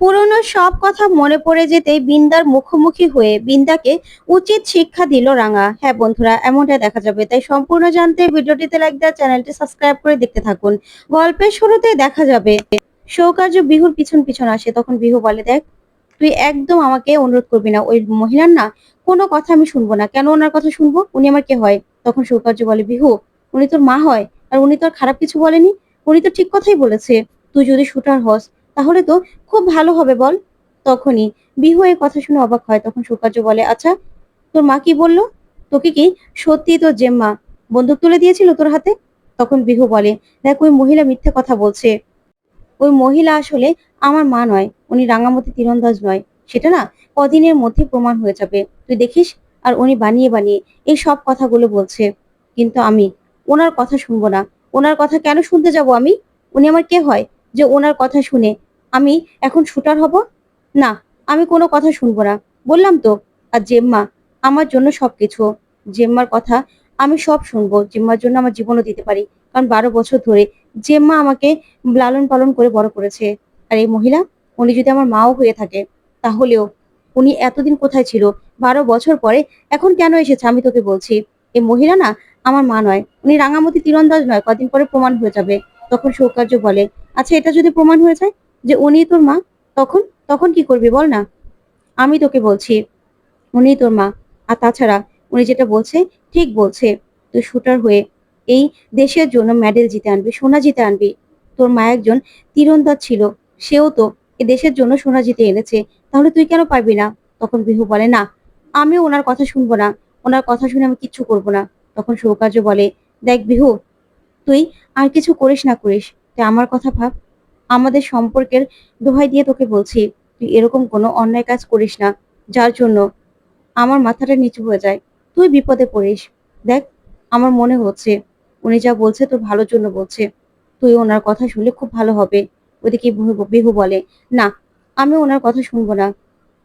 পুরনো সব কথা মনে পড়ে যেতেই বিন্দার মুখোমুখি হয়ে বিন্দাকে উচিত শিক্ষা দিল রাঙা। হ্যাঁ বন্ধুরা, এমনটা দেখা যাবে, তাই সম্পূর্ণ জানতে ভিডিওটিতে লাইক দেওয়া, চ্যানেলটি সাবস্ক্রাইব করে দেখতে থাকুন। গল্পের শুরুতে দেখা যাবে সৌকার্য বিহুর পিছন পিছন আসে। তখন বিহু বলে, দেখ তুই একদম আমাকে অনুরোধ করবি না, ওই মহিলার না কোনো কথা আমি শুনবো না। কেন ওনার কথা শুনবো? উনি আমার কে হয়? তখন সৌকার্য বলে, বিহু উনি তোর মা হয়, আর উনি তোর খারাপ কিছু বলেনি। উনি তো ঠিক কথাই বলেছে, তুই যদি শুটার হস তাহলে তো খুব ভালো হবে বল। তখনই বিহু এই কথা শুনে অবাক হয়। তখন সৌকার্য বলে, আচ্ছা তোর মা কি বললো? তোকে কি সত্যি তোর জেম্মা বন্দুক তুলে দিয়েছিল তোর হাতে? তখন বিহু বলে, দেখ ওই মহিলা মিথ্যে কথা বলছে। ওই মহিলা আসলে আমার মা নয়, উনি রাঙামতি তীরন্দাজ নয়। সেটা না কদিনের মধ্যে প্রমাণ হয়ে যাবে, তুই দেখিস। আর উনি বানিয়ে বানিয়ে এই সব কথাগুলো বলছে, কিন্তু আমি ওনার কথা শুনবো না। ওনার কথা কেন শুনতে যাব আমি? উনি আমার কে হয় যে ওনার কথা শুনে আমি এখন শুটার হব? না, আমি কোনো কথা শুনবো না, বললাম তো। আর জেম্মা আমার জন্য সবকিছু। জেম্মার কথা আমি সব শুনবো, জেম্মার জন্য আমার জীবনও দিতে পারি। কারণ 12 বছর ধরে জেম্মা আমাকে লালন পালন করে বড় করেছে। আর এই মহিলা, উনি যদি আমার মাও হয়ে থাকে তাহলেও উনি এতদিন কোথায় ছিল? 12 বছর পরে এখন কেন এসেছে আমি তোকে বলছি। এই মহিলা না আমার মা নয়, উনি রাঙামতি তীরন্দাজ নয়, কদিন পরে প্রমাণ হয়ে যাবে। তখন সৌকার্য বলে, আচ্ছা এটা যদি প্রমাণ হয়ে যায় যে উনি তোর মা, তখন তখন কি করবি বল না? আমি তোকে বলছি উনিই তোর মা। আর তাছাড়া উনি যেটা বলছে ঠিক বলছে। তুই শুটার হয়ে এই দেশের জন্য মেডেল জিতে আনবি, সোনা জিতে আনবি। তোর মা একজন তীরন্দাজ ছিল, সেও তো এ দেশের জন্য সোনা জিতে এনেছে, তাহলে তুই কেন পারবি না? তখন বিহু বলে, না আমি ওনার কথা শুনবো না, ওনার কথা শুনে আমি কিচ্ছু করব না। তখন সৌকার্য বলে, দেখ বিহু, তুই আর কিছু করিস না করিস, তুই আমার কথা ভাব। আমাদের সম্পর্কের দোহাই দিয়ে তোকে বলছি, তুই এরকম কোনো অন্যায় কাজ করিস না যার জন্য আমার মাথাটা নিচু হয়ে যায়, তুই বিপদে পড়িস। দেখ আমার মনে হচ্ছে উনি যা বলছে তোর ভালোর জন্য বলছে, তুই ওনার কথা শুনলে খুব ভালো হবে। ওদিকে বিহু বলে, না আমি ওনার কথা শুনবো না।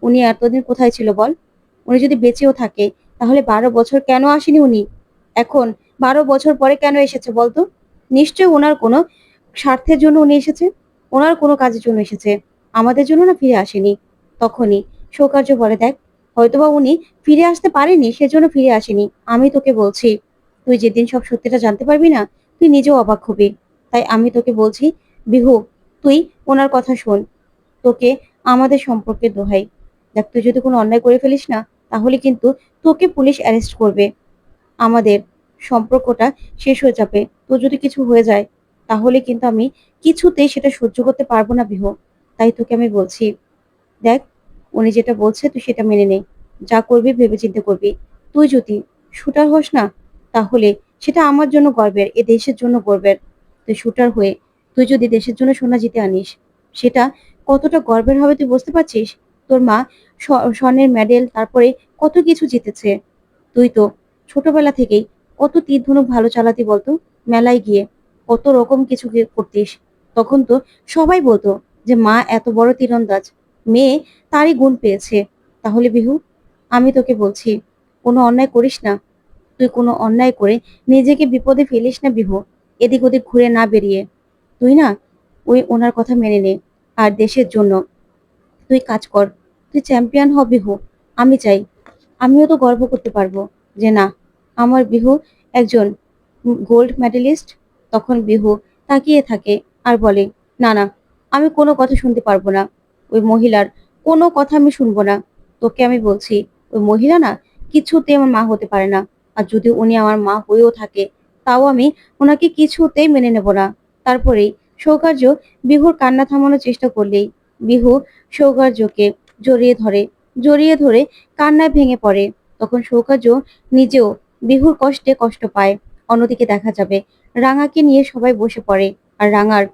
উনি এতদিন কোথায় ছিল বল? উনি যদি বেঁচেও থাকে তাহলে 12 বছর কেন আসেনি উনি? এখন 12 বছর পরে কেন এসেছে বলতো? নিশ্চয়ই ওনার কোনো স্বার্থের জন্য উনি এসেছে, ওনার কোনো কাজের জন্য এসেছে, আমাদের জন্য না ফিরে আসেনি। তখনই সৌকার্য বলে, দেখ হয়তোবা উনি ফিরে আসতে পারেনি, সেজন্য ফিরে আসেনি। আমি তোকে বলছি, তুই যেদিন সব সত্যিটা জানতে পারবি না, তুই নিজেও অবাক হবি। তাই আমি তোকে বলছি, বিহু তুই ওনার কথা শোন। তোকে আমাদের সম্পর্কের দোহাই, দেখ তুই যদি কোনো অন্যায় করে ফেলিস না, তাহলে কিন্তু তোকে পুলিশ অ্যারেস্ট করবে। আমাদের সম্পর্কটা শেষ হয়ে যাবে। তোর যদি কিছু হয়ে যায় তাহলে কিন্তু আমি কিছুতেই সেটা সহ্য করতে পারবো না বিহু। তাই তোকে আমি বলছি, দেখ উনি যেটা বলছে তুই সেটা মেনে নে। যা করবি ভেবেচিন্তে করবি। তুই যদি শুটার হোস না, তাহলে সেটা আমার জন্য গর্বের, এ দেশের জন্য গর্বের। তুই শুটার হয়ে তুই যদি দেশের জন্য সোনা জিতে আনিস, সেটা কতটা গর্বের হবে তুই বুঝতে পারছিস? তোর মা স্বর্ণের মেডেল, তারপরে কত কিছু জিতেছে। তুই তো ছোটবেলা থেকেই কত তীর ধনুক ভালো চালাতি বলতো, মেলায় গিয়ে কত রকম কিছু করতিস। তখন তো সবাই বলতো যে মা এত বড় তীরন্দাজ, মেয়ে তারই গুণ পেয়েছে। তাহলে বিহু, আমি তোকে বলছি কোনো অন্যায় করিস না। তুই কোনো অন্যায় করে নিজেকে বিপদে ফেলিস না বিহু, এদিক ওদিক ঘুরে না বেরিয়ে। তুই না ওই ওনার কথা মেনে নে, আর দেশের জন্য তুই কাজ কর। তুই চ্যাম্পিয়ন হ বিহু। আমি চাই, আমিও তো গর্ব করতে পারবো যে না, আমার বিহু একজন গোল্ড মেডেলিস্ট। তখন বিহু তাকিয়ে থাকে আর বলে, না না, আমি কোনো কথা শুনতে পারবো না। ওই মহিলার কোনো কথা আমি শুনবো না। তোকে আমি বলছি, ওই মহিলা না কিছুতেই আমার মা হতে পারে না। আর যদি উনি আমার মা হয়েও থাকে, তাও আমি ওনাকে কিছুতেই মেনে নেব না। তারপরেই সৌকার্য বিহুর কান্না থামানোর চেষ্টা করলেই বিহু সৌকার্যকে জড়িয়ে ধরে, জড়িয়ে ধরে কান্নায় ভেঙে পড়ে। তখন সৌকার্য নিজেও বিহুর কষ্টে কষ্ট পায়। অন্যদিকে দেখা যাবে রাঙাকে নিয়ে সবাই বসে পড়ে। আর রাঙার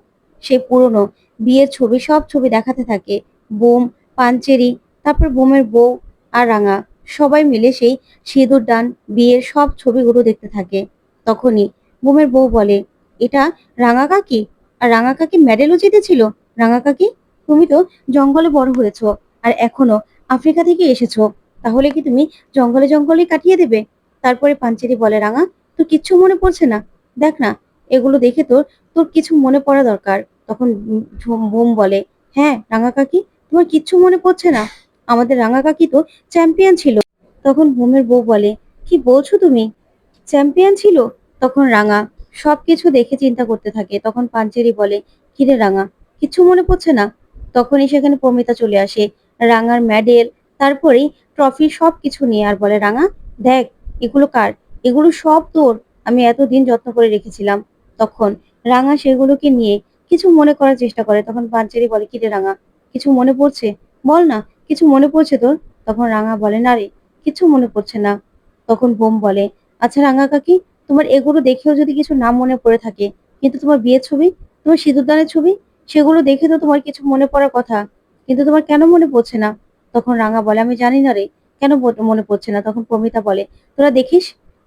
সেই পুরনো বিয়ের ছবি, সব ছবি দেখাতে থাকে। বোম, পাঞ্চেরি, তারপর বোমের বউ আর রাঙা সবাই মিলে সেই সিঁদুর দান, বিয়ের সব ছবিগুলো দেখতে থাকে। তখনই বোমের বউ বলে, এটা রাঙা কাকি? আর রাঙা কাকি মেডেলও জিতেছিল। রাঙা কাকি, তুমি তো জঙ্গলে বড় হয়েছো, আর এখনো আফ্রিকা থেকে এসেছো, তাহলে কি তুমি জঙ্গলে জঙ্গলে কাটিয়ে দেবে? তারপরে পাঞ্চেরি বলে, রাঙা তোর কিচ্ছু মনে পড়ছে না? দেখ না, এগুলো দেখে তোর তোর কিছু মনে পড়া দরকার। তখন বোম বলে, হ্যাঁ রাঙা কাকি, তোমার কিচ্ছু মনে পড়ছে না? আমাদের রাঙা কাকি তো চ্যাম্পিয়ন ছিল। তখন ভূমের বউ বলে, কি বলছো তুমি? চ্যাম্পিয়ন ছিল? তখন রাঙা সবকিছু দেখে চিন্তা করতে থাকে। তখন পাঞ্চেরি বলে, কিরে রাঙা, কিচ্ছু মনে পড়ছে না? তখনই সেখানে প্রমিতা চলে আসে, রাঙার মেডেল, তারপরে ট্রফি সবকিছু নিয়ে, আর বলে, রাঙা দেখ, এগুলো কার? এগুলো সব তোর। আমি এতদিন যত্ন করে রেখেছিলাম। তখন রাঙা সেগুলোকে নিয়ে কিছু মনে করার চেষ্টা করে। তখন পাঞ্চেরি বলে, কিরে রাঙা, কিছু মনে পড়ছে? বল না, কিছু মনে পড়ছে তোর? তখন রাঙা বলে, না রে, কিছু মনে পড়ছে না। তখন বোম বলে, আচ্ছা রাঙা কাকি, তোমার এগুলো দেখেও যদি কিছু না মনে পড়ে থাকে, কিন্তু তোমার বিয়ের ছবি, তোমার সিঁদুরদানের ছবি, সেগুলো দেখে তো তোমার কিছু মনে পড়ার কথা, কিন্তু তোমার কেন মনে পড়ছে না? তখন রাঙা বলে, আমি জানি না রে, কেন মনে পড়ছে না। তখন প্রমিতা বলে, তোরা দেখিস,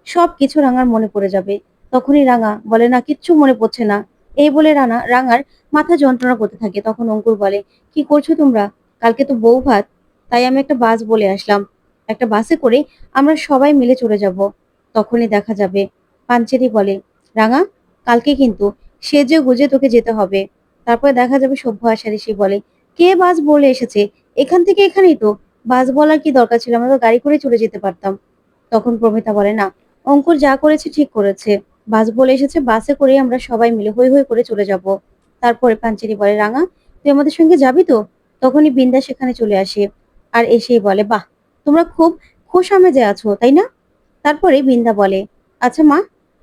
সব কিছু রাঙার মনে পড়ে যাবে। তখনই রাঙা বলে, না, কিচ্ছু মনে পড়ছে না। এই বলে রাঙার মাথা যন্ত্রণা করতে থাকে। তখন অঙ্কুর বলে, কি করছো তোমরা? কালকে তো বউ ভাত, তাই আমি একটা বাস বলে আসলাম, একটা বাসে করে আমরা সবাই মিলে চলে যাব। তখনই দেখা যাবে পাঞ্চেরি বলে, রাঙা, কালকে কিন্তু সেজে গুজে তোকে যেতে হবে। তারপরে দেখা যাবে সভ্য আশারি সে বলে, কে বাস বলে এসেছে? এখান থেকে এখানেই তো, বাস বলার কি দরকার ছিল? আমরা তো গাড়ি করে চলে যেতে পারতাম। তখন প্রমিতা বলে, না, অঙ্কুর যা করেছে ঠিক করেছে, বাস বলে এসেছে, বাসে করে আমরা সবাই মিলে হই হই করে চলে যাব। তারপরে পাঞ্চেরি বলে, রাঙা, তুই আমাদের সঙ্গে যাবি তো? তখনই বিন্দা সেখানে চলে আসে, আর এসেই বলে, বাহ, তোমরা খুব খোশ আমেজে আছো, তাই না? তারপরে বিন্দা বলে, আচ্ছা মা,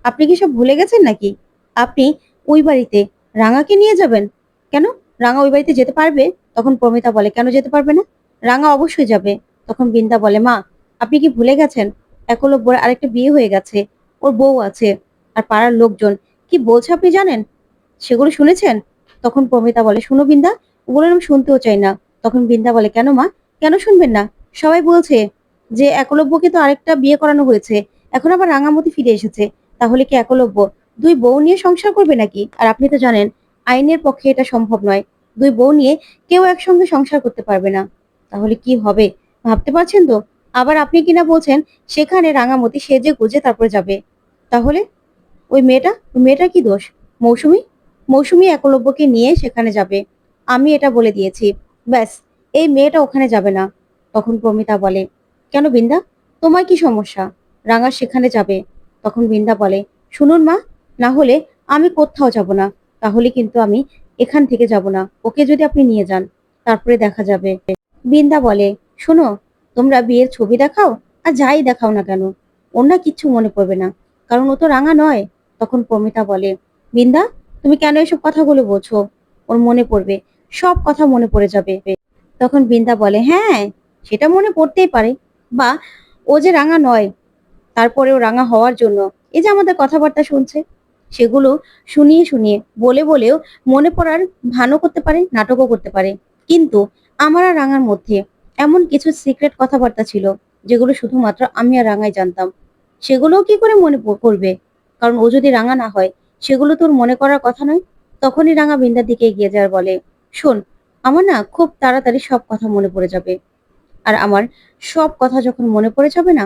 আপনি কি সব ভুলে গেছেন নাকি? আপনি ওই বাড়িতে রাঙাকে নিয়ে যাবেন? কেন? রাঙা ওই বাড়িতে যেতে পারবে? তখন প্রমিতা বলে, কেন যেতে পারবে না? রাঙা অবশ্যই যাবে। তখন বিন্দা বলে, মা, আপনি কি ভুলে গেছেন একলব্যর আরেকটা বিয়ে হয়ে গেছে, ওর বউ আছে, আর পাড়ার লোকজন কি বলছে আপনি জানেন? সেগুলো শুনেছেন? তখন প্রমিতা বলে, শুনো বিন্দা, ওগুলো আমি শুনতেও চাই না। তখন বিন্দা বলে, কেন মা, কেন শুনবেন না? সবাই বলছে যে একলব্যকে তো আরেকটা বিয়ে করানো হয়েছে, এখন আবার রাঙামতি ফিরে এসেছে। তাহলে কি একলব্য দুই বউ নিয়ে সংসার করবে নাকি? আর আপনি তো জানেন আইনের পক্ষে এটা সম্ভব নয়, দুই বউ নিয়ে কেউ একসঙ্গে সংসার করতে পারবে না। তাহলে কি হবে ভাবতে পারছেন তো? আবার আপনি কিনা বলছেন সেখানে রাঙামতি সেজে গুজে তারপরে যাবে। তাহলে ওই মেয়েটা কি দোষ? মৌসুমী মৌসুমী একলব্যকে নিয়ে সেখানে যাবে, আমি এটা বলে দিয়েছি। ব্যাস, এই মেয়েটা ওখানে যাবে না। তখন প্রমিতা বলে, কেন বিন্দা, তোমার কি সমস্যা? রাঙা সেখানে যাবে। তখন বিন্দা বলে, শুনুন মা, না হলে আমি কোথাও যাব না। তাহলে কিন্তু আমি এখান থেকে যাব না, ওকে যদি আপনি নিয়ে যান, তারপরে দেখা যাবে। বিন্দা বলে, শোনো, তোমরা বিয়ের ছবি দেখাও আর যাই দেখাও না কেন, ওর না কিচ্ছু মনে পড়বে না, কারণ ও তো রাঙা নয়। তখন প্রমিতা বলে, বিন্দা, তুমি কেন এসব কথাগুলো বলছো? ওর মনে পড়বে, সব কথা মনে পড়ে যাবে। তখন বিন্দা বলে, হ্যাঁ, সেটা মনে পড়তেই পারে, বা ও যে রাঙা নয়, তারপরেও রাঙা হওয়ার জন্য এই যে আমাদের কথাবার্তা শুনছে, সেগুলো শুনিয়ে শুনিয়ে বলে বলেও মনে পড়ার ভানও করতে পারে, নাটকও করতে পারে। কিন্তু আমার আর রাঙার মধ্যে এমন কিছু সিক্রেট কথাবার্তা ছিল, যেগুলো শুধুমাত্র আমি আর রাঙাই জানতাম। সেগুলোও কি করে মনে করবে? কারণ ও যদি রাঙা না হয়, সেগুলো তোর মনে করার কথা নয়। তখনই রাঙা বিন্দার দিকে এগিয়ে যায় আর বলে, শোন, আমার না খুব তাড়াতাড়ি সব কথা মনে পড়ে যাবে। আর আমার সব কথা যখন মনে পড়ে যাবে না,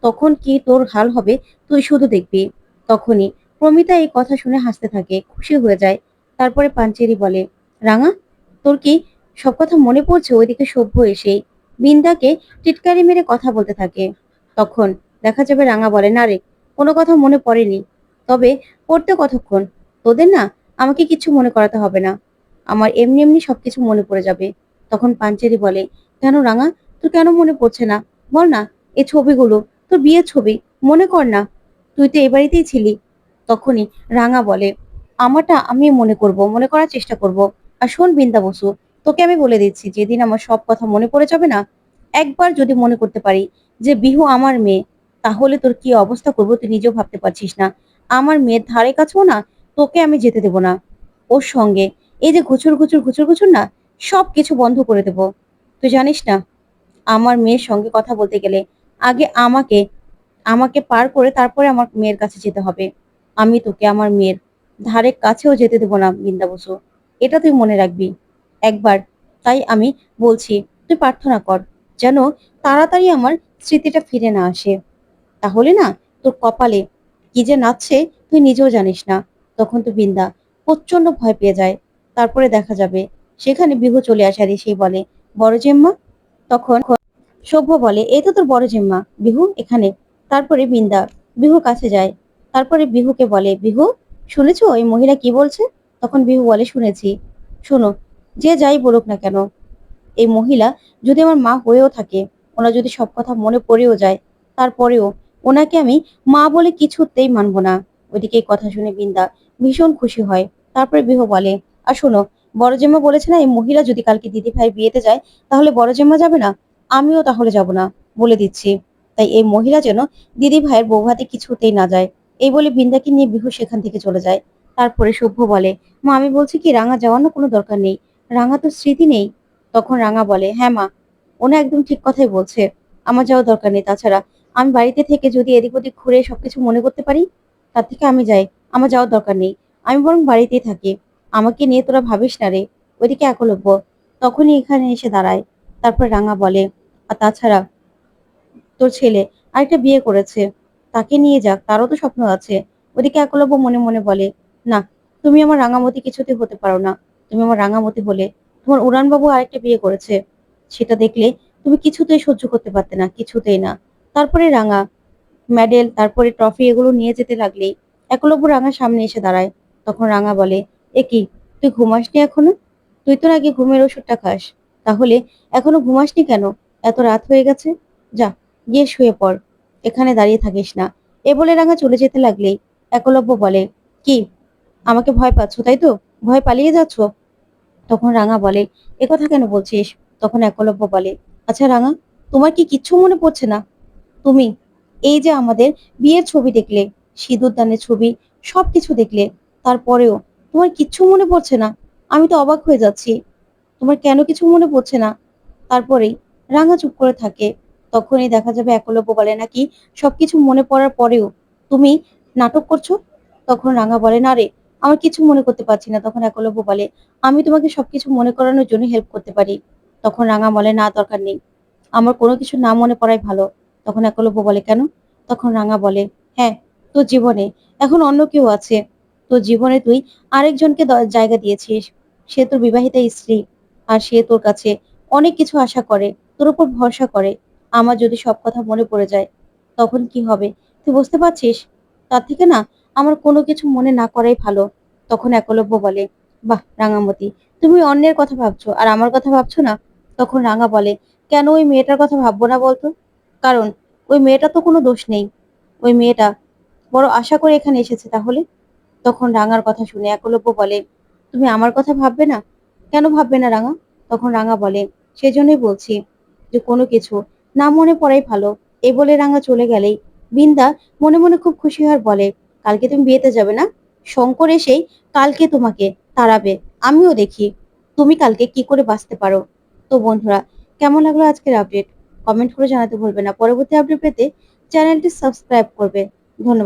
তখন কি তোর হাল হবে তুই শুধু দেখবি। তখনই প্রমিতা এই কথা শুনে হাসতে থাকে, খুশি হয়ে যায়। তারপরে পাঞ্চেরি বলে, রাঙা, তোর কি সব কথা মনে পড়ছে? ওইদিকে সভ্য এসেই বিন্দাকে টিটকারি মেরে কথা বলতে থাকে। তখন দেখা যাবে রাঙা বলে, না রে, কোনো কথা মনে পড়েনি, তবে পড়তে কতক্ষণ, তোদের না আমাকে কিছু মনে করাতে হবে না, আমার এমনি এমনি সবকিছু মনে পড়ে যাবে। তখন পাঞ্চেরি বলে, কেন রাঙা, তোর কেন মনে পড়ছে না? বল না, এই ছবিগুলো তোর বিয়ের ছবি, মনে কর না, তুই তো এই বাড়িতেই ছিলি। তখনই রাঙা বলে, আমারটা আমি মনে করব, মনে করার চেষ্টা করব। আর শোন বিন্দা বসু, তোকে আমি বলে দিচ্ছি, যেদিন আমার সব কথা মনে পড়ে যাবে না, একবার যদি মনে করতে পারি যে বিহু আমার মেয়ে, তাহলে তোর কি অবস্থা করবো তুই নিজেও ভাবতে পারছিস না। আমার মেয়ের ধারে কাছেও না তোকে আমি যেতে দেবো না। ওর সঙ্গে এই যে ঘুচুর ঘুচুর ঘুচুর ঘুচুর না, সব কিছু বন্ধ করে দেবো। তুই জানিস না, আমার মেয়ের সঙ্গে কথা বলতে গেলে আগে আমাকে আমাকে পার করে তারপরে আমার মেয়ের কাছে যেতে হবে। আমি তোকে আমার মেয়ের ধারে কাছেও যেতে দেবো না বিন্দা বসু, এটা তুই মনে রাখবি একবার। তাই আমি বলছি, তুই প্রার্থনা কর যেন তাড়াতাড়ি আমার স্মৃতিটা ফিরে না আসে। তাহলে না তোর কপালে কি যে নাচছে তুই নিজেও জানিস না। তখন তো বিন্দা প্রচন্ড ভয় পেয়ে যায়। তারপরে দেখা যাবে সেখানে বিহু চলে আসে আর এসেই বলে, বড় জেম্মা? তখন সভ্য বলে, এই তো তোর বড় জেম্মা বিহু এখানে। তারপরে বিন্দা বিহুর কাছে যায়। তারপরে বিহুকে বলে, বিহু শুনেছো এই মহিলা কি বলছে? তখন বিহু বলে, শুনেছি। শোনো, যে যাই বলুক না কেন, এই মহিলা যদি আমার মা হয়েও থাকে, ওনার যদি সব কথা মনে পড়েও যায়, তারপরেও ওনাকে আমি মা বলে কিছুতেই মানবো না। ওইদিকে এই কথা শুনে বিন্দা ভীষণ খুশি হয়। তারপরে বিহু বলে, আর শোনো, বড় জেম্মা বলেছে না এই মহিলা যদি কালকে দিদি ভাই বিয়েতে যায় তাহলে বড় জেম্মা যাবে না, আমিও তাহলে যাব না, বলে দিচ্ছি। তাই এই মহিলা যেন দিদি ভাইয়ের বৌভাতে কিছুতেই না যায়। এই বলে বিন্দাকে নিয়ে বিহু সেখান থেকে চলে যায়। তারপরে সভ্য বলে, মা আমি বলছি কি রাঙা যাওয়ার না কোনো দরকার নেই, রাঙা তো স্মৃতি নেই। তখন রাঙা বলে, হ্যাঁ মা, ওনা একদম ঠিক কথাই বলছে, আমার যাওয়ার দরকার নেই। তাছাড়া আমি বাড়িতে থেকে যদি এদিক ওদিক ঘুরে সবকিছু মনে করতে পারি, তার থেকে আমি যাই, আমার যাওয়ার দরকার নেই। আমি বরং বাড়িতেই থাকি, আমাকে নিয়ে তোরা ভাবিস না রে। ওইদিকে একলব্য তখনই এখানে এসে দাঁড়ায়। তারপর রাঙা বলে, আর তাছাড়া তোর ছেলে আরেকটা বিয়ে করেছে, তাকে নিয়ে যাক, তারও তো স্বপ্ন আছে। ওদিকে একলব্য মনে মনে বলে, না, তুমি আমার রাঙামতি কিছুতে হতে পারো না। তুমি আমার রাঙামতি হলে তোমার উড়ানবাবু আরেকটা বিয়ে করেছে, সেটা দেখলে তুমি কিছুতেই সহ্য করতে পারতে না, কিছুতেই না। তারপরে রাঙা মেডেল, তারপরে ট্রফি এগুলো নিয়ে যেতে লাগলেই একলব্য রাঙার সামনে এসে দাঁড়ায়। তখন রাঙা বলে, এ কি, তুই ঘুমাসনি এখনো? তুই তো আগে ঘুমের ওষুধটা খাস, তাহলে এখনো ঘুমাসনি কেন? এত রাত হয়ে গেছে, যা গিয়ে শুয়ে পড়, এখানে দাঁড়িয়ে থাকিস না। এ বলে রাঙা চলে যেতে লাগলেই একলব্য বলে, কি, আমাকে ভয় পাচ্ছ তাই তো? ভয় পালিয়ে যাচ্ছ? তখন রাঙা বলে, একথা কেন বলছিস? তখন একলব্য বলে, আচ্ছা রাঙা, তোমার কি কিচ্ছু মনে পড়ছে না? তুমি এই যে আমাদের বিয়ের ছবি দেখলে, সিঁদুর দানের ছবি, সবকিছু দেখলে, তারপরেও তোমার কিচ্ছু মনে পড়ছে না? আমি তো অবাক হয়ে যাচ্ছি, তোমার কেন কিছু মনে পড়ছে না? তারপরেই রাঙা চুপ করে থাকে। তখনই দেখা যাবে একলব্য বলে, নাকি সবকিছু মনে পড়ার পরেও তুমি নাটক করছো? তখন রাঙা বলে, না রে, আমার কিছু মনে করতে পারছি না। তখন একলব্য বলে, আমি তোমাকে সবকিছু মনে করানোর জন্য হেল্প করতে পারি। তখন রাঙা বলে, না দরকার নেই, আমার কোনো কিছু না মনে পড়াই ভালো। তখন একলব্য বলে, কেন? তখন রাঙা বলে, হ্যাঁ, তোর জীবনে এখন অন্য কেউ আছে। তোর জীবনে তুই আরেকজনকে জায়গা দিয়েছিস, সে তোর বিবাহিতা স্ত্রী, আর সে তোর কাছে অনেক কিছু আশা করে, তোর উপর ভরসা করে। আমার যদি সব কথা মনে পড়ে যায় তখন কি হবে, তুই বুঝতে পারছিস? তার থেকে না আমার কোনো কিছু মনে না করাই ভালো। তখন একলব্য বলে, বাহ রাঙামতি, তুমি অন্যের কথা ভাবছো আর আমার কথা ভাবছো না? তখন রাঙা বলে, কেন ওই মেয়েটার কথা ভাববো না বলতো? কারণ ওই মেয়েটা তো কোনো দোষ নেই, ওই মেয়েটা বড় আশা করে এখানে এসেছে। তাহলে তখন রাঙার কথা শুনে একলব্য বলে, তুমি আমার কথা ভাববে না? কেন ভাববে না রাঙা? তখন রাঙা বলে, সেজন্যই বলছি যে কোনো কিছু না মনে পড়াই ভালো। এই বলে রাঙা চলে গেলেই বিন্দা মনে মনে খুব খুশি হয়ে বলে, কালকে তুমি বিয়েতে যাবে না? শঙ্কর এসেই কালকে তোমাকে তাড়াবে, আমিও দেখি তুমি কালকে কি করে বাঁচতে পারো। তো বন্ধুরা, কেমন লাগলো আজকের আপডেট? কমেন্ট করে জানাতে ভুলবে না। পরবর্তী আপডেট পেতে চ্যানেলটি সাবস্ক্রাইব করবে। ধন্যবাদ।